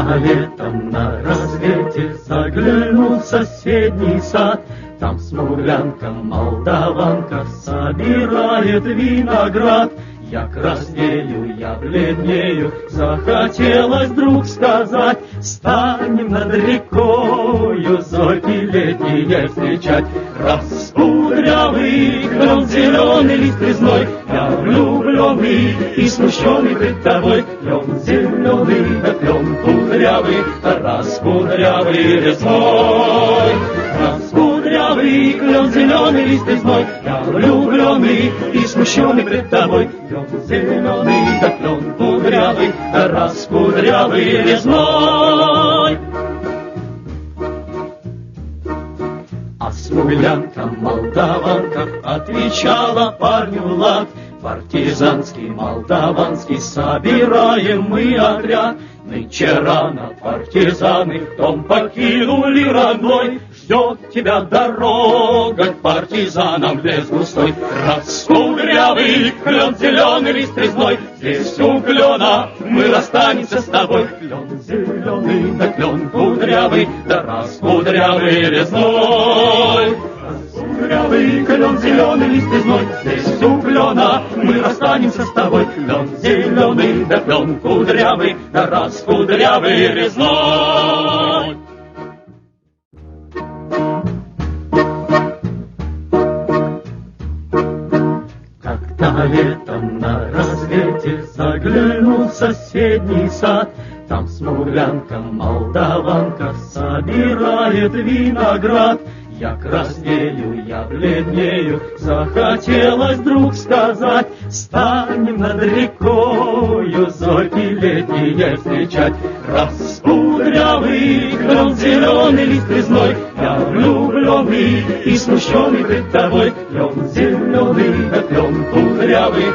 Как-то летом на рассвете заглянул в соседний сад, там смуглянка-молдаванка собирает виноград. Я краснею, я бледнею, захотелось вдруг сказать: станем над рекою зорьки летние встречать. Раскудрявый клен, зеленый лист резной, я влюбленный и смущенный пред тобой. Клен зеленый, да клен кудрявый, раскудрявый резной. Раскудрявый клен, зеленый лист резной, я влюбленный и смущенный пред тобой. Клен зеленый, да клен кудрявый, раскудрявый резной. А смуглянка-молдаванка отвечала парню лад: партизанский, молдаванский, собираем мы отряд. Нынче рано партизаны дом покинули родной, ждет тебя дорога к партизанам в лес густой. Раскудрявый клен, зеленый лист резной, здесь у клена мы расстанемся с тобой. Клен зеленый, да клен кудрявый, да раскудрявый резной. Раскудрявый клен, зеленый лист резной, здесь у клена мы расстанемся с тобой. Клен зеленый, да клен кудрявый, да раскудрявый резной. Как-то летом на рассвете заглянул в соседний сад, там смуглянка-молдаванка собирает виноград. Я краснею, я бледнею, захотелось вдруг сказать: станем над рекою зорьки летние встречать. Раскудрявый клен, зеленый лист резной, я влюбленный и смущенный пред тобой. Клен зеленый, да клен кудрявый,